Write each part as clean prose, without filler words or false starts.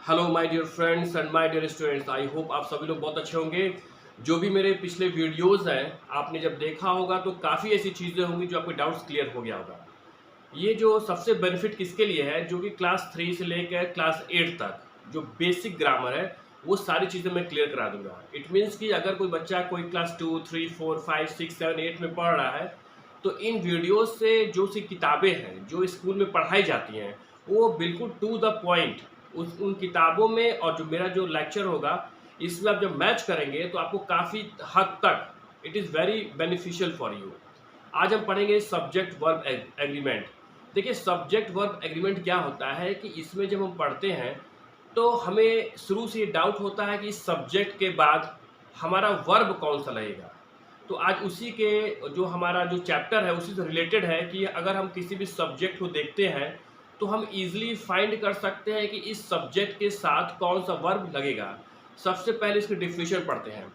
Hello my dear friends and my dear students, I hope आप सभी लोग बहुत अच्छे होंगे। जो भी मेरे पिछले वीडियोस हैं आपने जब देखा होगा तो काफ़ी ऐसी चीज़ें होंगी जो आपके डाउट्स क्लियर हो गया होगा। ये जो सबसे बेनिफिट किसके लिए है, जो कि क्लास 3 से लेकर क्लास 8 तक जो बेसिक ग्रामर है वो सारी चीज़ें मैं क्लियर करा दूंगा। इट मीन्स कि अगर कोई बच्चा कोई क्लास 2, 3, 4, 5, 6, 7, 8 में पढ़ रहा है तो इन वीडियोस से जो सी किताबें हैं जो स्कूल में पढ़ाई जाती हैं वो बिल्कुल टू द पॉइंट उस उन किताबों में और जो मेरा जो लेक्चर होगा इसमें आप जब मैच करेंगे तो आपको काफ़ी हद तक it is very beneficial for you. आज हम पढ़ेंगे सब्जेक्ट वर्ब एग्रीमेंट। देखिए सब्जेक्ट वर्ब एग्रीमेंट क्या होता है कि इसमें जब हम पढ़ते हैं तो हमें शुरू से ये डाउट होता है कि सब्जेक्ट के बाद हमारा वर्ब कौन सा लगेगा। तो आज उसी के जो हमारा जो चैप्टर है उसी से रिलेटेड है कि अगर हम किसी भी सब्जेक्ट को देखते हैं तो हम इजीली फाइंड कर सकते हैं कि इस सब्जेक्ट के साथ कौन सा वर्ब लगेगा। सबसे पहले इसकी डिफिनेशन पढ़ते हैं।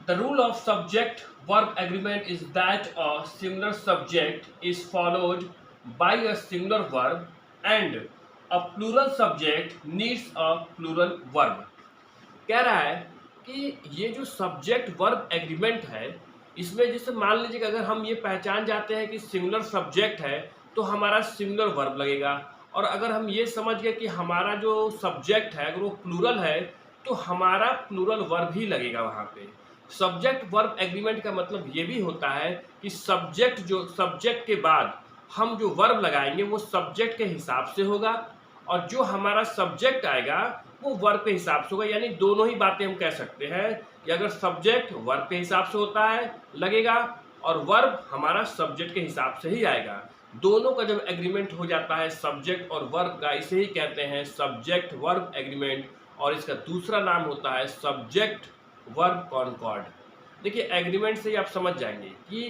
The rule of subject verb agreement is that a singular subject is followed by a singular verb and a plural subject needs a plural verb। कह रहा है कि ये जो सब्जेक्ट वर्ब एग्रीमेंट है इसमें जैसे मान लीजिए कि अगर हम ये पहचान जाते हैं कि सिंगुलर सब्जेक्ट है तो हमारा सिंगुलर वर्ब लगेगा, और अगर हम ये समझ गए कि हमारा जो सब्जेक्ट है अगर वो प्लूरल है तो हमारा प्लूरल वर्ब ही लगेगा वहाँ पे। सब्जेक्ट वर्ब एग्रीमेंट का मतलब ये भी होता है कि सब्जेक्ट के बाद हम जो वर्ब लगाएंगे वो सब्जेक्ट के हिसाब से होगा और जो हमारा सब्जेक्ट आएगा वो वर्ब के हिसाब से होगा। यानी दोनों ही बातें हम कह सकते हैं कि अगर सब्जेक्ट वर्ब के हिसाब से होता है लगेगा और वर्ब हमारा सब्जेक्ट के हिसाब से ही आएगा। दोनों का जब एग्रीमेंट हो जाता है सब्जेक्ट और वर्ब का, इसे ही कहते हैं सब्जेक्ट वर्ब एग्रीमेंट, और इसका दूसरा नाम होता है सब्जेक्ट वर्ब कॉनकॉर्ड। देखिए एग्रीमेंट से ही आप समझ जाएंगे कि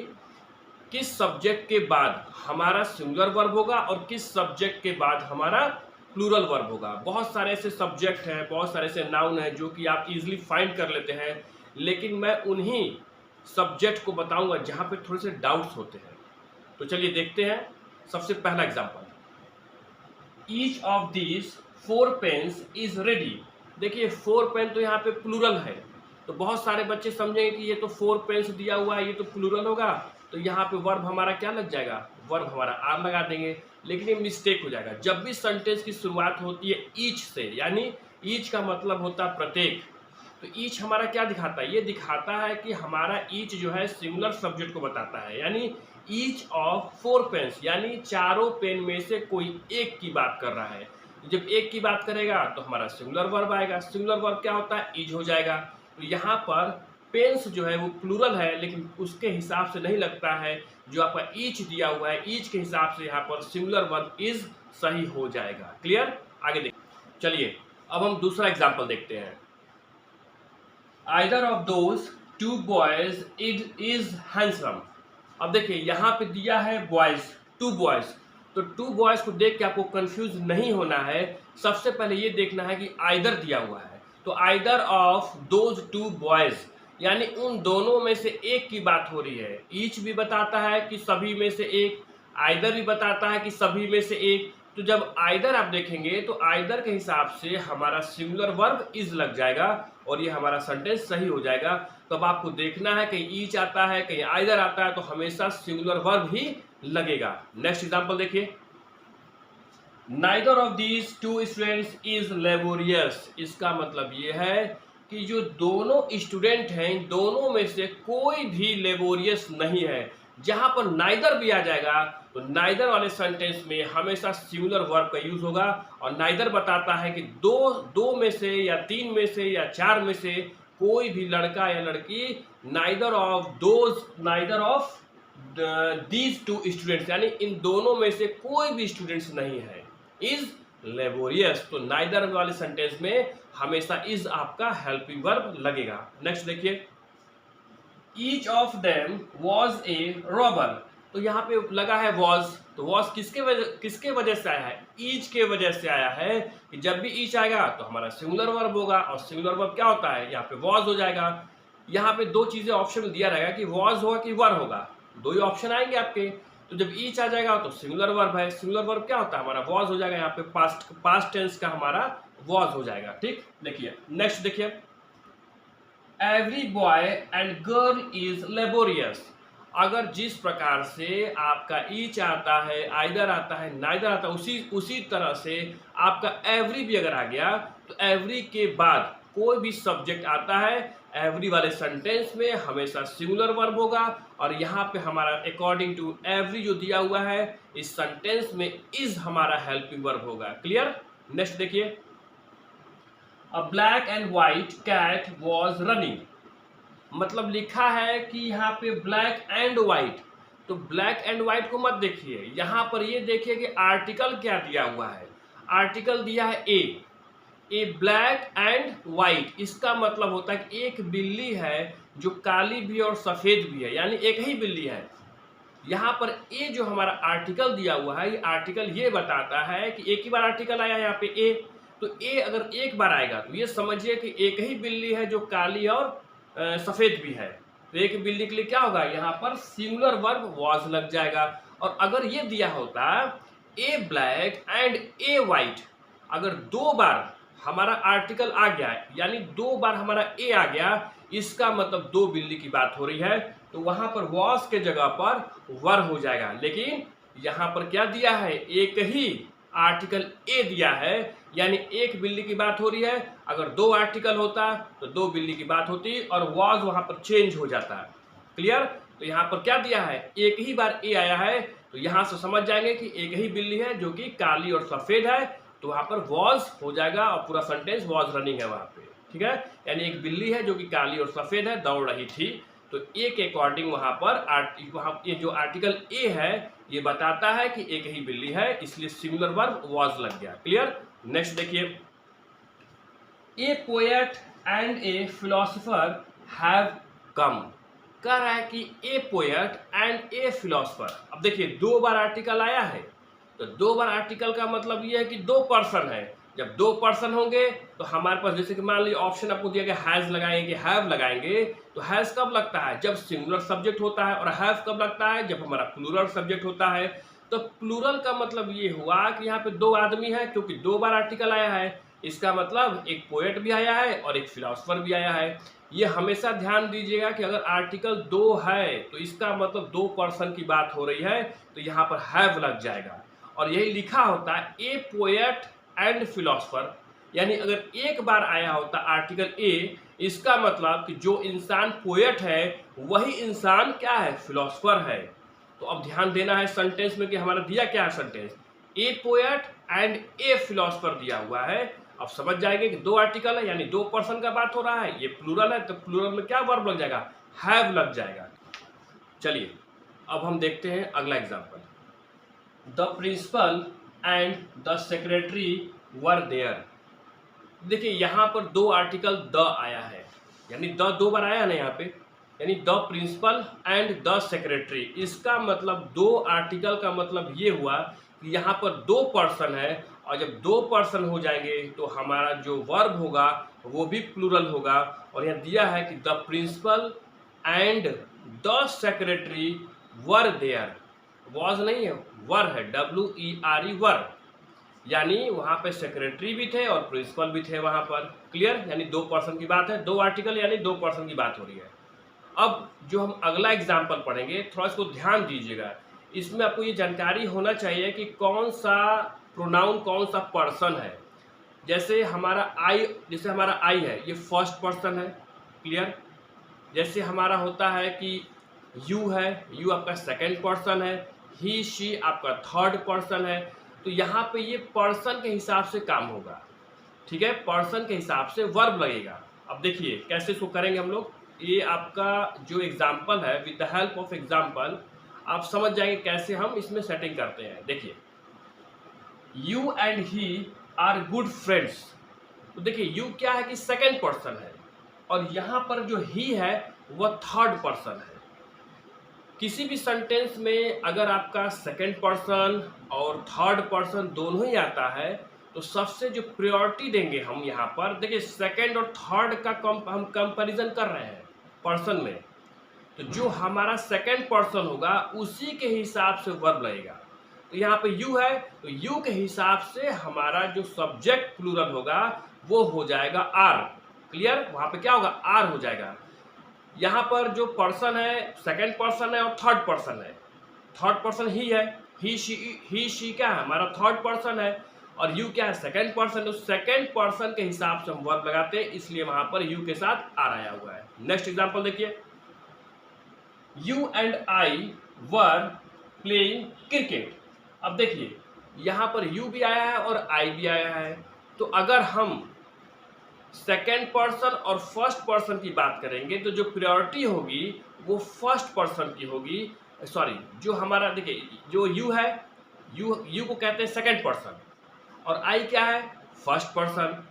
किस सब्जेक्ट के बाद हमारा सिंगुलर वर्ब होगा और किस सब्जेक्ट के बाद हमारा प्लूरल वर्ब होगा। बहुत सारे ऐसे सब्जेक्ट हैं, बहुत सारे ऐसे नाउन हैं जो कि आप इजीली फाइंड कर लेते हैं, लेकिन मैं उन्हीं सब्जेक्ट को बताऊंगा जहां पे थोड़े से डाउट्स होते हैं। तो चलिए देखते हैं। सबसे पहला example, each of these 4 pens is ready. देखिए 4 पेन तो यहाँ पे प्लूरल है, तो बहुत सारे बच्चे समझेंगे कि ये तो 4 पेन्स दिया हुआ है, ये तो प्लूरल होगा, तो यहाँ पे वर्ब हमारा क्या लग जाएगा, वर्ब हमारा आर लगा देंगे। लेकिन ये मिस्टेक हो जाएगा। जब भी सेंटेंस की शुरुआत होती है ईच से, यानी ईच का मतलब होता है प्रत्येक, तो ईच हमारा क्या दिखाता है, ये दिखाता है कि हमारा ईच जो है सिंगुलर सब्जेक्ट को बताता है। यानी ईच ऑफ 4 पेन्स, यानी चारों पेन में से कोई एक की बात कर रहा है। जब एक की बात करेगा तो हमारा सिंगुलर वर्ब आएगा। सिंगुलर वर्ब क्या होता है, इज हो जाएगा। तो यहाँ पर पेन्स जो है वो प्लूरल है लेकिन उसके हिसाब से नहीं लगता है। जो आपका ईच दिया हुआ है ईच के हिसाब से यहाँ पर सिंगुलर वर्ब इज सही हो जाएगा। क्लियर? आगे देखिए। चलिए अब हम दूसरा एग्जांपल देखते हैं। Either of those 2 boys is handsome. अब देखिए यहाँ पे दिया है बॉयज, 2 बॉयज, तो 2 बॉयज को देख के आपको कंफ्यूज नहीं होना है। सबसे पहले ये देखना है कि आइदर दिया हुआ है, तो आइदर ऑफ दोज 2 बॉयज यानी उन दोनों में से एक की बात हो रही है। ईच भी बताता है कि सभी में से एक, आइदर भी बताता है कि सभी में से एक। तो जब आइदर आप देखेंगे तो आइदर के हिसाब से हमारा सिंगुलर वर्ब इज लग जाएगा और ये हमारा सेंटेंस सही हो जाएगा। तो अब आपको देखना है कहीं ईच आता है कहीं आइदर आता है, तो हमेशा सिंगुलर वर्ब ही लगेगा। नेक्स्ट एग्जांपल देखिए। Neither of these 2 students is laborious. इसका मतलब ये है कि जो दोनों स्टूडेंट हैं दोनों में से कोई भी लेबोरियस नहीं है। जहां पर नाइदर भी आ जाएगा तो नाइदर वाले सेंटेंस में हमेशा सिंगुलर वर्ब का यूज होगा, और नाइदर बताता है कि दो में से या 3 में से या 4 में से कोई भी लड़का या लड़की, नाइदर ऑफ दीज 2 स्टूडेंट्स यानी इन दोनों में से कोई भी स्टूडेंट्स नहीं है, इज लेबोरियस। तो नाइदर वाले सेंटेंस में हमेशा इज आपका हेल्पिंग वर्ब लगेगा। नेक्स्ट देखिए। Each of them was a robber. तो यहाँ पे लगा है वॉज, तो वॉज किसके वजह से आया है, ईच के वजह से आया है कि जब भी ईच आएगा तो हमारा सिंगुलर वर्ब होगा, और सिंगुलर वर्ब क्या होता है, यहाँ पे वॉज हो जाएगा। यहाँ पे 2 चीजें ऑप्शन में दिया रहेगा कि वॉज होगा कि वर होगा, 2 ही ऑप्शन आएंगे आपके। तो जब ईच आ जाएगा तो सिंगुलर वर्ब है। सिंगुलर वर्ब क्या होता है हमारा, वॉज हो जाएगा, यहाँ पे पास्ट टेंस का हमारा वॉज हो जाएगा। ठीक, देखिए नेक्स्ट देखिए, every boy and girl is laborious. अगर जिस प्रकार से आपका ईच आता है, आइदर आता है, नाइदर आता है, उसी तरह से आपका एवरी भी अगर आ गया तो एवरी के बाद कोई भी सब्जेक्ट आता है, एवरी वाले सेंटेंस में हमेशा सिंगुलर वर्ब होगा। और यहाँ पे हमारा अकॉर्डिंग टू एवरी जो दिया हुआ है इस सेंटेंस में इज हमारा हेल्पिंग वर्ब होगा। क्लियर, नेक्स्ट देखिए, a black and white cat was running. मतलब लिखा है कि यहाँ पे ब्लैक एंड व्हाइट, तो ब्लैक एंड व्हाइट को मत देखिए, यहाँ पर ये देखिए कि आर्टिकल क्या दिया हुआ है। आर्टिकल दिया है ए ब्लैक एंड व्हाइट। इसका मतलब होता है कि एक बिल्ली है जो काली भी और सफ़ेद भी है, यानी एक ही बिल्ली है। यहाँ पर ए जो हमारा आर्टिकल दिया हुआ है, ये आर्टिकल ये बताता है कि एक ही बार आर्टिकल आया यहाँ पे ए, तो ए अगर एक बार आएगा तो ये समझिए कि एक ही बिल्ली है जो काली और सफ़ेद भी है। तो एक बिल्ली के लिए क्या होगा, यहाँ पर सिंगुलर वर्ब वॉज लग जाएगा। और अगर ये दिया होता ए ब्लैक एंड ए वाइट, अगर दो बार हमारा आर्टिकल आ गया यानी दो बार हमारा ए आ गया, इसका मतलब दो बिल्ली की बात हो रही है, तो वहां पर वॉज के जगह पर वर हो जाएगा। लेकिन यहाँ पर क्या दिया है, एक ही आर्टिकल ए दिया है, यानी एक बिल्ली की बात हो रही है। अगर दो आर्टिकल होता तो दो बिल्ली की बात होती और वॉज वहां पर चेंज हो जाता है। क्लियर, तो यहाँ पर क्या दिया है, एक ही बार ए आया है, तो यहाँ से समझ जाएंगे कि एक ही बिल्ली है जो कि काली और सफ़ेद है, तो वहां पर वॉज हो जाएगा और पूरा सेंटेंस वॉज रनिंग है वहां पे। ठीक है, यानी एक बिल्ली है जो कि काली और सफ़ेद है, दौड़ रही थी, तो ए के अकॉर्डिंग वहां पर ये जो आर्टिकल ए है ये बताता है कि एक ही बिल्ली है, इसलिए सिंगुलर वर्ब वॉज लग गया। क्लियर, नेक्स्ट देखिए, ए poet and A philosopher have come. कह रहा है कि ए पोएट एंड ए फिलोसोफर। अब देखिए दो बार आर्टिकल आया है, तो दो बार आर्टिकल का मतलब ये है कि दो पर्सन है। जब दो पर्सन होंगे तो हमारे पास, जैसे कि मान लीजिए ऑप्शन आपको दिया गया हैज लगाएंगे, हैव लगाएंगे, तो हैज कब लगता है, जब सिंगुलर सब्जेक्ट होता है, और हैव कब लगता है, जब हमारा प्लूरल सब्जेक्ट होता है। तो प्लूरल का मतलब ये हुआ कि यहाँ पे दो आदमी है, क्योंकि दो बार आर्टिकल आया है, इसका मतलब एक पोएट भी आया है और एक फिलोसोफर भी आया है। ये हमेशा ध्यान दीजिएगा कि अगर आर्टिकल दो है तो इसका मतलब दो पर्सन की बात हो रही है, तो यहाँ पर हैव लग जाएगा। और यही लिखा होता है ए पोएट एंड फिलोसोफर, यानी अगर एक बार आया होता आर्टिकल ए, इसका मतलब कि जो इंसान पोएट है वही इंसान क्या है, फिलोसोफर है। तो अब ध्यान देना है सेंटेंस में कि हमारा दिया क्या है sentence, A poet and A philosopher दिया हुआ है। अब समझ जाएंगे कि दो आर्टिकल है यानी दो पर्सन का बात हो रहा है, ये प्लूरल है, तो प्लूरल में क्या वर्ब लग जाएगा, हैव लग जाएगा। चलिए अब हम देखते हैं अगला example, the principal and the secretary were there. देखिए यहाँ पर दो आर्टिकल द आया है, यानी द दो बार आया ना यहाँ पे, यानी the principal and the secretary. इसका मतलब दो आर्टिकल का मतलब ये हुआ कि यहाँ पर दो पर्सन है, और जब दो पर्सन हो जाएंगे तो हमारा जो वर्ब होगा वो भी प्लूरल होगा। और यहाँ दिया है कि the principal and the secretary were there, was नहीं है, वर है, WERE वर, यानी वहाँ पे सेक्रेटरी भी थे और प्रिंसिपल भी थे वहाँ पर। क्लियर, यानी दो पर्सन की बात है, दो आर्टिकल यानी दो पर्सन की बात हो रही है। अब जो हम अगला एग्जाम्पल पढ़ेंगे थोड़ा इसको ध्यान दीजिएगा, इसमें आपको ये जानकारी होना चाहिए कि कौन सा प्रोनाउन कौन सा पर्सन है। जैसे हमारा आई है, ये फर्स्ट पर्सन है। क्लियर, जैसे हमारा होता है कि यू है, यू आपका सेकंड पर्सन है, ही शी आपका थर्ड पर्सन है। तो यहाँ पे ये पर्सन के हिसाब से काम होगा। ठीक है, पर्सन के हिसाब से वर्ब लगेगा। अब देखिए कैसे इसको करेंगे हम लोग, ये आपका जो एग्जाम्पल है, with the help of example आप समझ जाएंगे कैसे हम इसमें सेटिंग करते हैं। देखिए, you and he are good friends. तो देखिए यू क्या है कि सेकंड पर्सन है, और यहाँ पर जो ही है वह थर्ड पर्सन है। किसी भी सेंटेंस में अगर आपका सेकंड पर्सन और थर्ड पर्सन दोनों ही आता है तो सबसे जो प्रायोरिटी देंगे हम यहाँ पर, देखिए सेकंड और थर्ड का हम कंपैरिजन कर रहे हैं पर्सन में, तो जो हमारा सेकंड पर्सन होगा उसी के हिसाब से वर्ब लगेगा। तो यहाँ पे यू है, तो यू के हिसाब से हमारा जो सब्जेक्ट प्लूरल होगा वो हो जाएगा आर। क्लियर? वहां पे क्या होगा? आर हो जाएगा। यहाँ पर जो पर्सन है सेकंड पर्सन है और थर्ड पर्सन है। थर्ड पर्सन ही है, ही शी क्या है? हमारा थर्ड पर्सन है। और यू क्या है? Second person. तो सेकंड पर्सन के हिसाब से हम वर्ब लगाते हैं, इसलिए वहां पर यू के साथ आर आया हुआ है। नेक्स्ट एग्जांपल देखिए, you and I were playing cricket. अब देखिए यहां पर यू भी आया है और आई भी आया है। तो अगर हम सेकेंड पर्सन और फर्स्ट पर्सन की बात करेंगे तो जो प्रायोरिटी होगी वो फर्स्ट पर्सन की होगी। सॉरी, जो हमारा देखिए जो यू है, यू को कहते हैं सेकेंड पर्सन और आई क्या है? First person.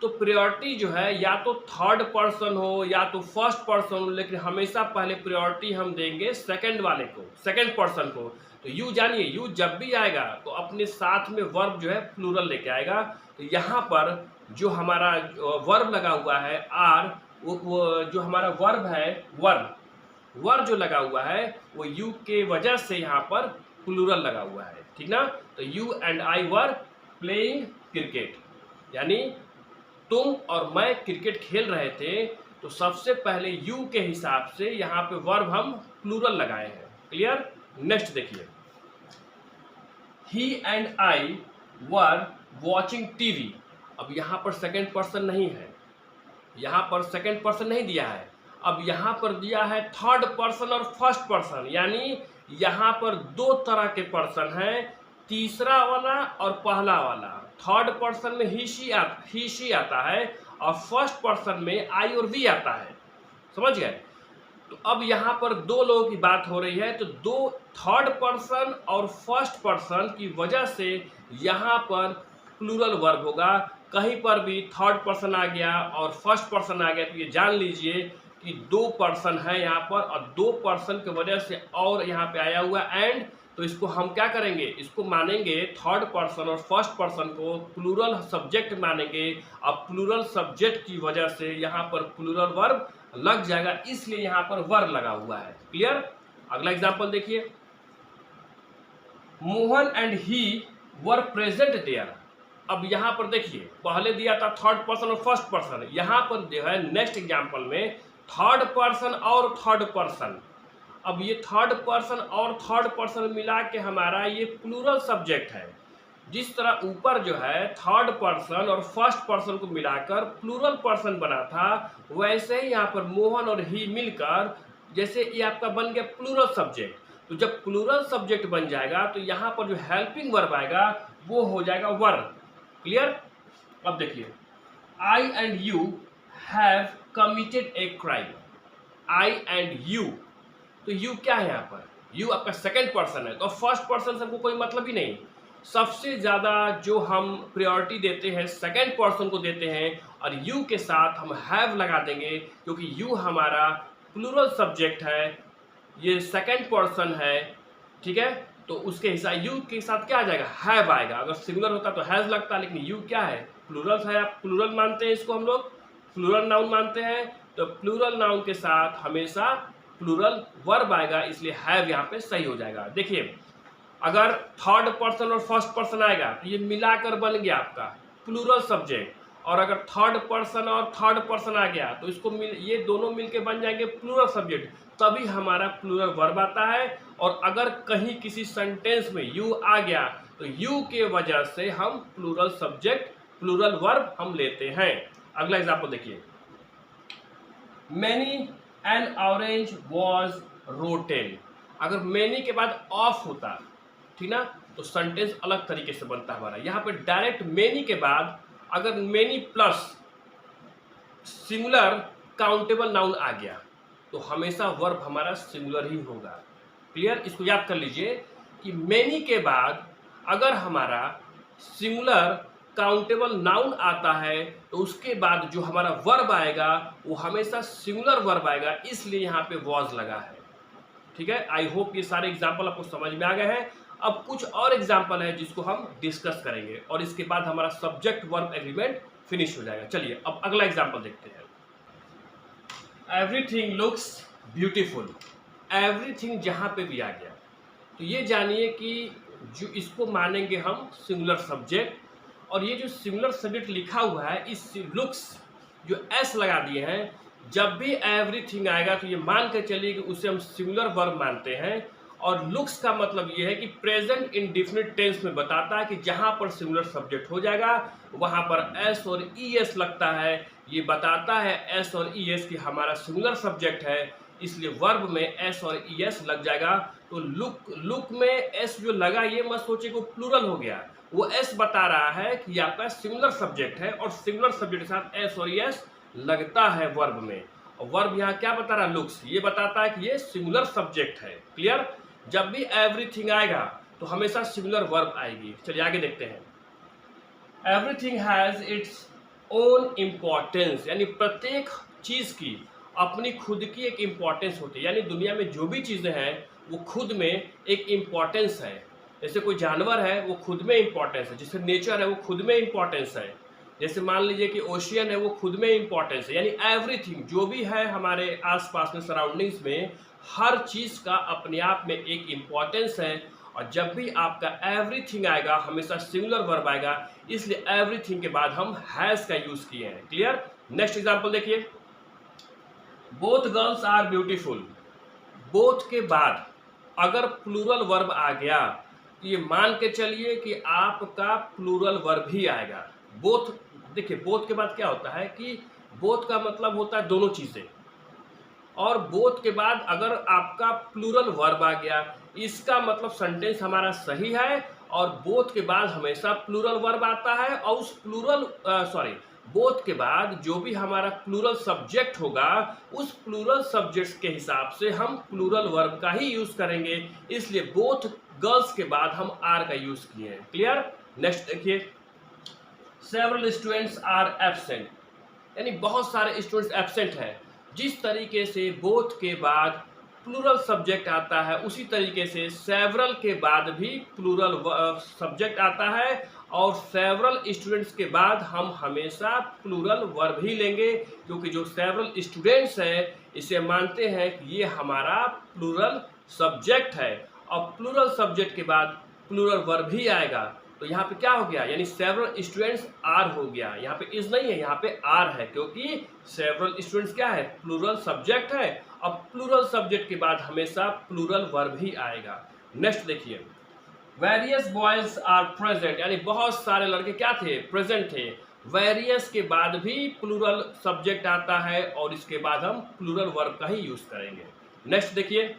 तो प्रायोरिटी जो है या तो थर्ड पर्सन हो या तो फर्स्ट पर्सन हो, लेकिन हमेशा पहले प्रायोरिटी हम देंगे सेकंड वाले को, सेकंड पर्सन को। तो यू जानिए, यू जब भी आएगा तो अपने साथ में वर्ब जो है प्लूरल लेके आएगा। तो यहाँ पर जो हमारा वर्ब लगा हुआ है आर, वो जो हमारा वर्ब है वर जो लगा हुआ है वो यू के वजह से यहाँ पर प्लूरल लगा हुआ है। ठीक ना? तो you and I were playing cricket, यानी तुम और मैं क्रिकेट खेल रहे थे। तो सबसे पहले यू के हिसाब से यहाँ पे वर्ब हम प्लूरल लगाए हैं। क्लियर? नेक्स्ट देखिए, he and I were watching TV. अब यहाँ पर सेकंड पर्सन नहीं है, यहाँ पर सेकंड पर्सन नहीं दिया है। अब यहाँ पर दिया है थर्ड पर्सन और फर्स्ट पर्सन, यानी यहाँ पर दो तरह के पर्सन हैं, तीसरा वाला और पहला वाला। थर्ड पर्सन में ही शी आता है और फर्स्ट पर्सन में आई और वी आता है। समझ गए? तो अब यहाँ पर दो लोगों की बात हो रही है, तो दो थर्ड पर्सन और फर्स्ट पर्सन की वजह से यहाँ पर प्लूरल वर्ब होगा। कहीं पर भी थर्ड पर्सन आ गया और फर्स्ट पर्सन आ गया तो ये जान लीजिए कि दो पर्सन है यहाँ पर, और दो पर्सन की वजह से और यहाँ पे आया हुआ एंड। तो इसको हम क्या करेंगे? इसको मानेंगे थर्ड पर्सन और फर्स्ट पर्सन को प्लूरल सब्जेक्ट मानेंगे। अब प्लूरल सब्जेक्ट की वजह से यहाँ पर प्लूरल वर्ब लग जाएगा, इसलिए यहाँ पर वर्ब लगा हुआ है। क्लियर? अगला एग्जांपल देखिए, Mohan and he were present there. अब यहाँ पर देखिए पहले दिया था थर्ड पर्सन और फर्स्ट पर्सन, यहाँ पर जो है नेक्स्ट एग्जांपल में थर्ड पर्सन और थर्ड पर्सन। अब ये थर्ड पर्सन और थर्ड पर्सन मिला के हमारा ये प्लूरल सब्जेक्ट है। जिस तरह ऊपर जो है थर्ड पर्सन और फर्स्ट पर्सन को मिलाकर प्लूरल पर्सन बना था, वैसे ही यहाँ पर मोहन और ही मिलकर जैसे ये आपका बन गया प्लूरल सब्जेक्ट। तो जब प्लूरल सब्जेक्ट बन जाएगा तो यहाँ पर जो हेल्पिंग वर्ब आएगा वो हो जाएगा वर्ब। क्लियर? अब देखिए, I and you have committed a crime. I and you, तो यू क्या है यहाँ पर? यू आपका सेकंड पर्सन है, तो फर्स्ट पर्सन से हमको कोई मतलब ही नहीं। सबसे ज़्यादा जो हम प्रायोरिटी देते हैं सेकंड पर्सन को देते हैं, और यू के साथ हम हैव लगा देंगे क्योंकि यू हमारा प्लूरल सब्जेक्ट है, ये सेकंड पर्सन है। ठीक है? तो उसके हिसाब यू के साथ क्या आ जाएगा? हैव आएगा। अगर सिंगुलर होता तो हैज लगता, लेकिन यू क्या है? प्लूरल है। आप प्लूरल मानते हैं इसको, हम लोग प्लूरल नाउन मानते हैं। तो प्लूरल नाउन के साथ हमेशा प्लूरल वर्ब आएगा, इसलिए हैव यहाँ पे सही हो जाएगा। देखिए अगर थर्ड पर्सन और फर्स्ट पर्सन आएगा तो ये मिलाकर बन गया आपका प्लूरल सब्जेक्ट, और अगर थर्ड पर्सन और थर्ड पर्सन आ गया तो इसको ये दोनों मिलके बन जाएंगे प्लूरल सब्जेक्ट, तभी हमारा प्लूरल वर्ब आता है। और अगर कहीं किसी सेंटेंस में यू आ गया तो यू के वजह से हम प्लूरल सब्जेक्ट प्लूरल वर्ब हम लेते हैं। अगला एग्जाम्पल देखिए, many N orange was rotten. अगर मैनी के बाद ऑफ होता, ठीक ना, तो सेंटेंस अलग तरीके से बनता हमारा। यहाँ पे डायरेक्ट मैनी के बाद अगर many plus singular countable noun आ गया तो हमेशा वर्ब हमारा सिंगुलर ही होगा। क्लियर? इसको याद कर लीजिए कि मैनी के बाद अगर हमारा सिंगुलर काउंटेबल नाउन आता है तो उसके बाद जो हमारा वर्ब आएगा वो हमेशा सिंगुलर वर्ब आएगा, इसलिए यहाँ पे वॉज लगा है। ठीक है? आई होप ये सारे एग्जाम्पल आपको समझ में आ गए हैं। अब कुछ और एग्जाम्पल है जिसको हम डिस्कस करेंगे और इसके बाद हमारा सब्जेक्ट वर्ब एग्रीमेंट फिनिश हो जाएगा। चलिए अब अगला एग्जाम्पल देखते हैं। एवरीथिंग लुक्स ब्यूटीफुल, एवरीथिंग जहाँ पे भी आ गया, तो ये जानिए कि जो इसको मानेंगे हम सिंगुलर सब्जेक्ट। और ये जो सिंगुलर सब्जेक्ट लिखा हुआ है, इस लुक्स जो एस लगा दिए हैं, जब भी एवरीथिंग आएगा तो ये मान कर चलिए कि उसे हम सिंगुलर वर्ब मानते हैं। और लुक्स का मतलब ये है कि प्रेजेंट इंडेफिनिट टेंस में बताता है कि जहां पर सिंगुलर सब्जेक्ट हो जाएगा वहां पर एस और ई एस लगता है। ये बताता है एस और ई एस कि हमारा सिंगुलर सब्जेक्ट है, इसलिए वर्ब में एस और ई एस लग जाएगा। तो लुक में एस जो लगा, ये मत सोचे कि प्लूरल हो गया, वो एस बता रहा है कि आपका सिंगुलर सब्जेक्ट है और सिंगुलर सब्जेक्ट के साथ एस और एस लगता है वर्ब में। और वर्ब यहाँ क्या बता रहा है, लुक्स, ये बताता है कि ये सिंगुलर सब्जेक्ट है। क्लियर? जब भी एवरीथिंग आएगा तो हमेशा सिंगुलर वर्ब आएगी। चलिए आगे देखते हैं। Everything has its own importance, यानी प्रत्येक चीज की अपनी खुद की एक इम्पोर्टेंस होती है। यानी दुनिया में जो भी चीजें हैं वो खुद में एक इम्पोर्टेंस है। जैसे कोई जानवर है वो खुद में इम्पोर्टेंस है, जैसे नेचर है वो खुद में इम्पोर्टेंस है, जैसे मान लीजिए कि ओशियन है वो खुद में इम्पोर्टेंस है। यानी एवरीथिंग जो भी है हमारे आसपास में, सराउंडिंग्स में, हर चीज का अपने आप में एक इम्पोर्टेंस है। और जब भी आपका एवरीथिंग आएगा हमेशा सिंगुलर वर्ब आएगा, इसलिए एवरीथिंग के बाद हम हैज का यूज किए हैं। क्लियर? नेक्स्ट एग्जांपल देखिए। Both girls are beautiful, both के बाद अगर प्लूरल वर्ब आ गया तो ये मान के चलिए कि आपका प्लूरल वर्ब ही आएगा। बोथ, देखिए बोथ के बाद क्या होता है कि बोथ का मतलब होता है दोनों चीजें, और बोथ के बाद अगर आपका प्लूरल वर्ब आ गया इसका मतलब सेंटेंस हमारा सही है। और बोथ के बाद हमेशा प्लूरल वर्ब आता है, और उस बोथ के बाद जो भी हमारा प्लूरल सब्जेक्ट होगा उस प्लूरल सब्जेक्ट के हिसाब से हम प्लूरल वर्ब का ही यूज करेंगे। इसलिए बोथ गर्ल्स के बाद हम आर का यूज किए हैं। क्लियर? नेक्स्ट देखिए। सेवरल स्टूडेंट्स आर एब्सेंट, यानी बहुत सारे स्टूडेंट्स एब्सेंट हैं। जिस तरीके से बोथ के बाद प्लूरल सब्जेक्ट आता है उसी तरीके से सेवरल के बाद भी प्लूरल सब्जेक्ट आता है, और सेवरल स्टूडेंट्स के बाद हम हमेशा प्लूरल वर्ब ही लेंगे, क्योंकि जो सेवरल स्टूडेंट्स है इसे मानते हैं कि ये हमारा प्लूरल सब्जेक्ट है, और प्लूरल सब्जेक्ट के बाद प्लूरल वर्ब ही आएगा। तो यहाँ पे क्या हो गया, यानी सेवरल स्टूडेंट्स आर हो गया। यहाँ पे इज नहीं है, यहाँ पे आर है, क्योंकि सेवरल स्टूडेंट्स क्या है, प्लूरल सब्जेक्ट है। अब प्लूरल सब्जेक्ट के बाद हमेशा प्लूरल वर्ब ही आएगा। नेक्स्ट देखिए। वेरियस बॉयज आर प्रेजेंट, यानी बहुत सारे लड़के क्या थे, प्रेजेंट थे। वेरियस के बाद भी प्लूरल सब्जेक्ट आता है और इसके बाद हम प्लूरल वर्ब का ही यूज करेंगे। नेक्स्ट देखिए।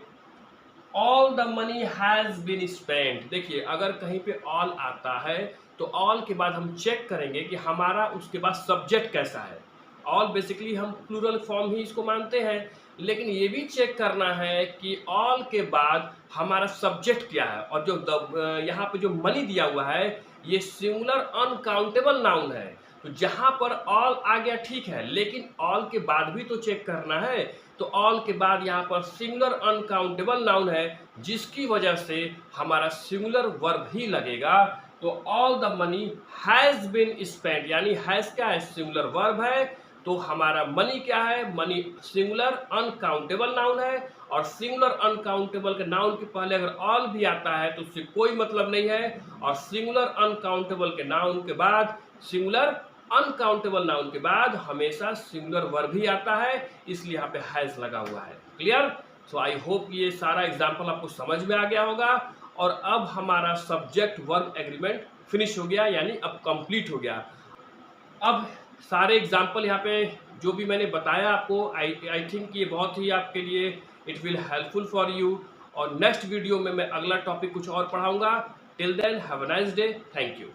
All the money has been spent, देखिए अगर कहीं पे ऑल आता है तो ऑल के बाद हम चेक करेंगे कि हमारा उसके बाद सब्जेक्ट कैसा है। ऑल बेसिकली हम प्लूरल फॉर्म ही इसको मानते हैं, लेकिन ये भी चेक करना है कि ऑल के बाद हमारा सब्जेक्ट क्या है। और जो यहाँ पे जो मनी दिया हुआ है ये सिंगुलर अनकाउंटेबल नाउन है, तो जहाँ पर ऑल आ गया ठीक है, लेकिन ऑल के बाद भी तो चेक करना है। तो ऑल के बाद यहाँ पर सिंगुलर अनकाउंटेबल नाउन है, जिसकी वजह से हमारा सिंगुलर वर्ब ही लगेगा। तो all the money has been spent, यानी हैज क्या है, सिंगुलर वर्ब है। तो हमारा मनी क्या है, मनी सिंगुलर अनकाउंटेबल नाउन है, और सिंगुलर अनकाउंटेबल के नाउन के पहले अगर ऑल भी आता है तो उससे कोई मतलब नहीं है। और सिंगुलर अनकाउंटेबल के नाउन के बाद, सिंगुलर अनकाउंटेबल नाउन के बाद हमेशा सिंगुलर वर्ब ही आता है, इसलिए यहाँ पे हैज लगा हुआ है। क्लियर? सो आई होप ये सारा एग्जाम्पल आपको समझ में आ गया होगा। और अब हमारा सब्जेक्ट वर्ब एग्रीमेंट फिनिश हो गया, यानी अब कंप्लीट हो गया। अब सारे एग्जाम्पल यहाँ पे जो भी मैंने बताया आपको, आई थिंक ये बहुत ही आपके लिए it will helpful for you. और नेक्स्ट वीडियो में मैं अगला टॉपिक कुछ और पढ़ाऊंगा। Till then have a nice day, thank you.